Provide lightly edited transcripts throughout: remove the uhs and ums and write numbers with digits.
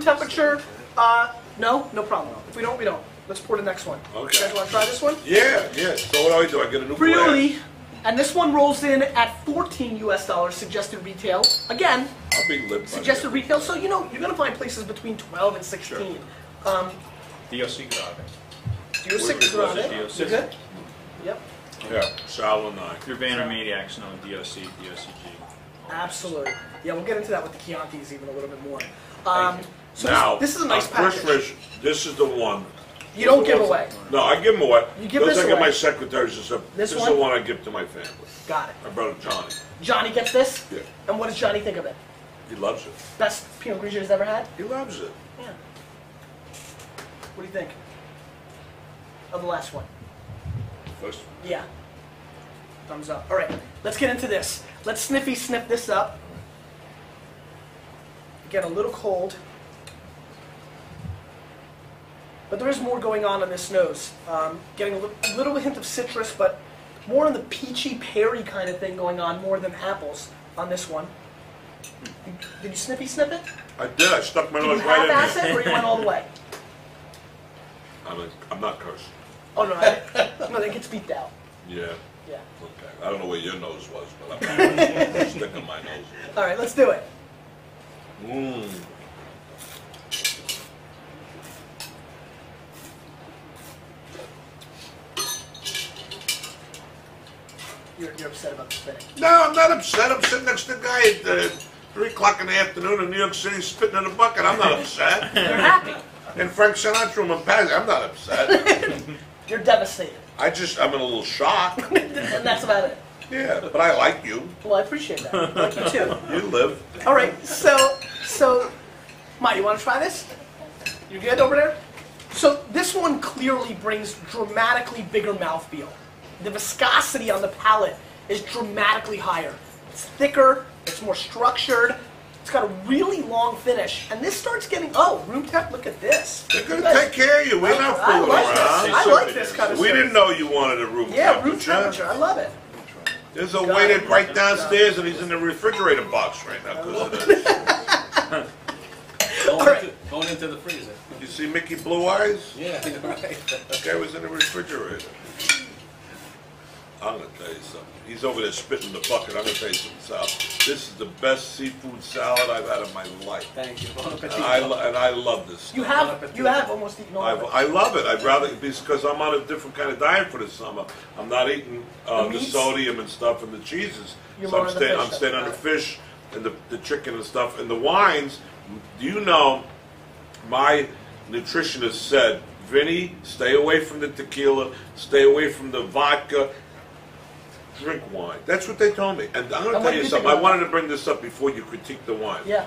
temperature. No problem. If we don't, we don't. Let's pour the next one. Okay. You guys want to try this one? Yeah, yeah. So what do? I get a new Friuli, glass? and this one rolls in at $14 US suggested retail. Again, I'll be lit. suggested retail. So you know you're gonna find places between 12 and 16. Sure. DOC Grave. DOC Grave. DOC. You good? Yep. Yeah, Sal and I. Your Vandermaniacs know DOC, DOCG. Absolutely. Yeah, we'll get into that with the Chiantis even a little bit more. Thank you. So Now, this is a nice Fresh package. Fish, this is the one. You don't give away. No, I give them away. You give Those this I give away. my secretaries and stuff. This is one? the one I give to my family. Got it. My brother Johnny. Johnny gets this? Yeah. And what does Johnny think of it? He loves it. Best Pinot Grigio he's ever had? He loves it. Yeah. What do you think of the last one? First, Yeah. Thumbs up. All right, let's get into this. Let's sniffy sniff this up. Get a little cold. But there is more going on this nose. Getting a little hint of citrus, but more on the peachy, peary kind of thing going on, more than apples on this one. Did you sniffy sniff it? I did. I stuck my Did nose you right in half-ass there. it, or you went all the way? I'm not cursing. Oh, no, no, that gets beeped out. Yeah. Yeah. Okay. I don't know where your nose was, but I'm sticking my nose. All right, let's do it. Mmm. You're upset about the spinning. No, I'm not upset. I'm sitting next to the guy at 3 o'clock in the afternoon in New York City spitting in a bucket. I'm not upset. You're happy. And Frank Sinatra and Pazzi, I'm not upset. You're devastated. I'm in a little shock. And that's about it. Yeah, but I like you. Well, I appreciate that. I like you too. You live. All right, so, Mike, you want to try this? You good over there? So this one clearly brings dramatically bigger mouthfeel. The viscosity on the palate is dramatically higher. It's thicker, it's more structured, it's got a really long finish, and this starts getting, room temp, look at this. They're going to take care of you. We're not fooling like this. around. I like this kind of We service. didn't know you wanted a room Yeah, temperature. room temperature, I love it. There's a waiter right downstairs, and he's in the refrigerator box right now because of this. Going into the freezer. You see Mickey Blue Eyes? Yeah, you're right. That guy was in the refrigerator. I'm going to tell you something. He's over there spitting the bucket. I'm going to tell you something, Sal. This is the best seafood salad I've had in my life. Thank you. Bon appetit. And I love this You stuff. have almost eaten all of it. I love it. I'd rather, because I'm on a different kind of diet for the summer. I'm not eating the meats? sodium and stuff and the cheeses. You're So more I'm on the fish I'm staying stuff. on the fish and the chicken and stuff. And the wines, do you know, my nutritionist said, Vinny, stay away from the tequila, stay away from the vodka, drink wine. That's what they told me. And I'm going to And what tell do you you something. think I about wanted to bring this up before you critique the wine. Yeah.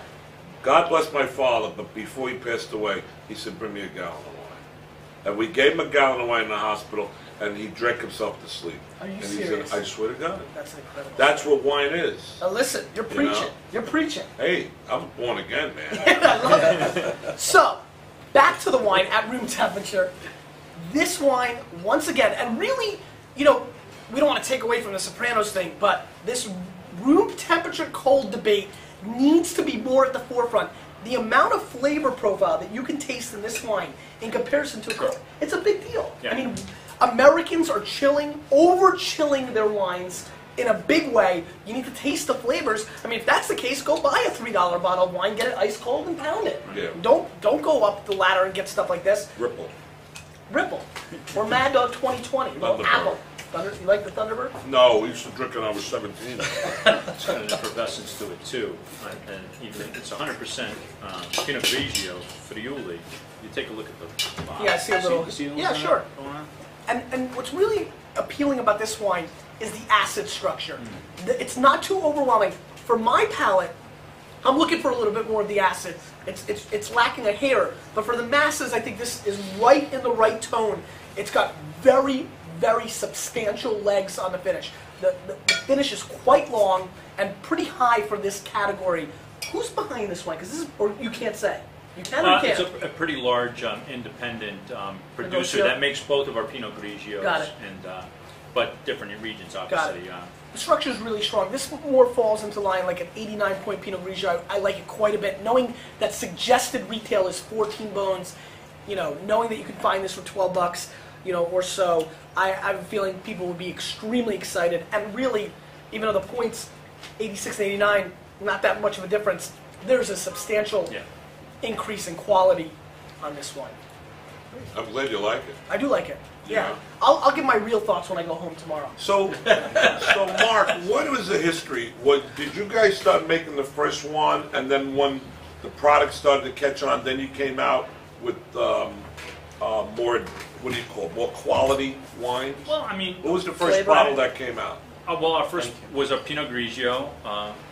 God bless my father, but before he passed away, he said, bring me a gallon of wine. And we gave him a gallon of wine in the hospital, and he drank himself to sleep. Are you and serious? He said, I swear to God. That's incredible. That's what wine is. Now listen, you're You preaching. know? You're preaching. Hey, I'm born again, man. I love it. So, back to the wine at room temperature. This wine, once again, and really, you know, we don't want to take away from the Sopranos thing, but this room temperature cold debate needs to be more at the forefront. The amount of flavor profile that you can taste in this wine in comparison to it's a big deal. Yeah. I mean, Americans are chilling, over-chilling their wines in a big way. You need to taste the flavors. I mean, if that's the case, go buy a $3 bottle of wine, get it ice cold, and pound it. Yeah. Don't go up the ladder and get stuff like this. Ripple. Or Mad Dog 2020. Little Thunderbird. apple. You like the Thunderbird? No, we used to drink it when I was 17. It's got an effervescence to it too, and even it's 100% Pinot Grigio Friuli. You take a look at the bottle. Yeah, I see a little. See a little Yeah, bit sure. going on? And what's really appealing about this wine is the acid structure. It's not too overwhelming. For my palate, I'm looking for a little bit more of the acid. It's lacking a hair, but for the masses, I think this is right in the right tone. It's got very, very substantial legs on the finish. The finish is quite long and pretty high for this category. Who's behind this wine? Because this is, or you can't say. You can or you It's can't? a pretty large independent producer Negotiable. that makes both of our Pinot Grigios. Got it. And but different regions, Got obviously. it. The structure is really strong. This more falls into line like an 89-point Pinot Grigio. I like it quite a bit. Knowing that suggested retail is 14 bones, knowing that you can find this for $12, or so, I have a feeling people would be extremely excited. And really, even though the points 86 and 89, not that much of a difference, there's a substantial increase in quality on this wine. I'm glad you like it. I do like it. Yeah. Yeah. I'll give my real thoughts when I go home tomorrow. So Mark, what was the history? Did you guys start making the first one, and then when the product started to catch on, then you came out with more, what do you call it, more quality wine? Well, I mean, What was the first Flavor. bottle that came out? well, our first was a Pinot Grigio.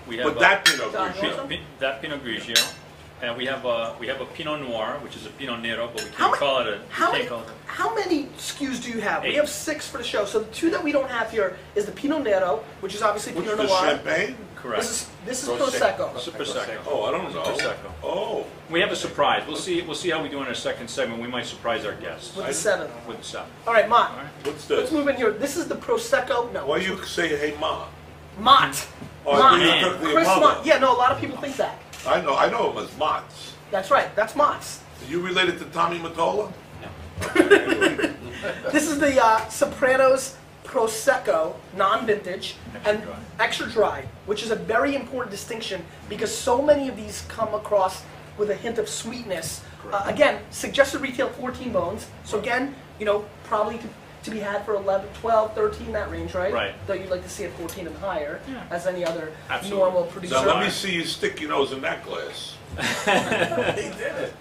We have But that Pinot Don, Grigio. that Pinot Grigio, and we have a Pinot Noir, which is a Pinot Nero, but we How can't ma- call it a. How we many, can't call it how many SKUs do you have? We 8. have 6 for the show. So the 2 that we don't have here is the Pinot Nero, which is obviously Which Pinot was Noir. champagne? Correct. This is Prosecco. Prosecco. Oh, I don't know. Prosecco. Oh, We have a surprise. We'll see how we do in our second segment. We might surprise our guests With the 7. with the 7. All right, Mott. All right. what's Let's this? move in here. This is the Prosecco. No. Why you say hey ma? Mott. Oh, Mott. you took the Chris mother. Mott. Yeah, no, a lot of people think that. I know him as Mott's. That's right. That's Mott's. Are you related to Tommy Mottola? This is the Sopranos Prosecco, non-vintage, and dry. extra dry, which is a very important distinction because so many of these come across with a hint of sweetness. Again, suggested retail 14 bones. So again, probably to be had for 11, 12, 13, that range, right? Right. Though you'd like to see it 14 and higher, Yeah. as any other Absolutely. normal producer. Now let me see you stick your nose in that glass. He did it.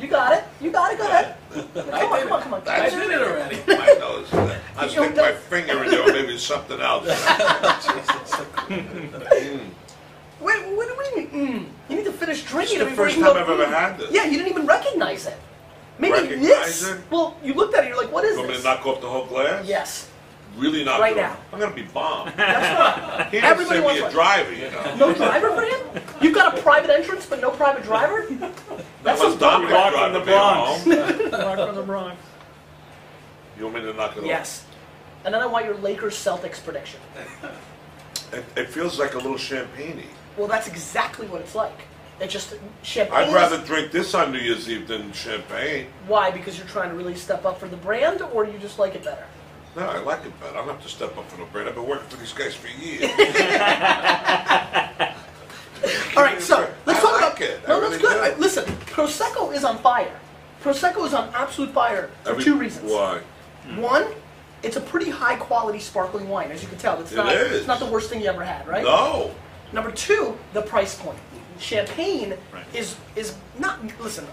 You got it. You got it. Go ahead. Come on. I did it already. My nose. I stick my finger in there, or maybe something else. Wait, what do you mean? You need to finish drinking It's it the before first you go. time I've ever had this. Yeah, you didn't even recognize it. Maybe Recognize this. it? Well, you looked at it. You're like, what is You want me this? to knock off the whole glass? Yes. Really knock Right it off? now. I'm gonna be bombed. That's right. He didn't Everybody send wants me a one. driver, you know. No driver for him? You've got a private entrance, but no private driver? That's Unless some Dominic Rock drive from the me Bronx. home. Rock from the Bronx. You want me to knock it off? Yes. And then I want your Lakers-Celtics prediction. It feels like a little champagne-y. Well, that's exactly what it's like. It's just champagne. I'd rather drink this on New Year's Eve than champagne. Why? Because you're trying to really step up for the brand, or you just like it better? No, I like it better. I don't have to step up for the brand. I've been working for these guys for years. All right, so let's I talk like about it. I No, really that's good. do. Listen, Prosecco is on fire. Prosecco is on absolute fire for 2 reasons. Why? One, it's a pretty high quality sparkling wine, as you can tell. It is. It's not the worst thing you ever had, right? No. Number 2, the price point. Champagne Right. is not. Listen,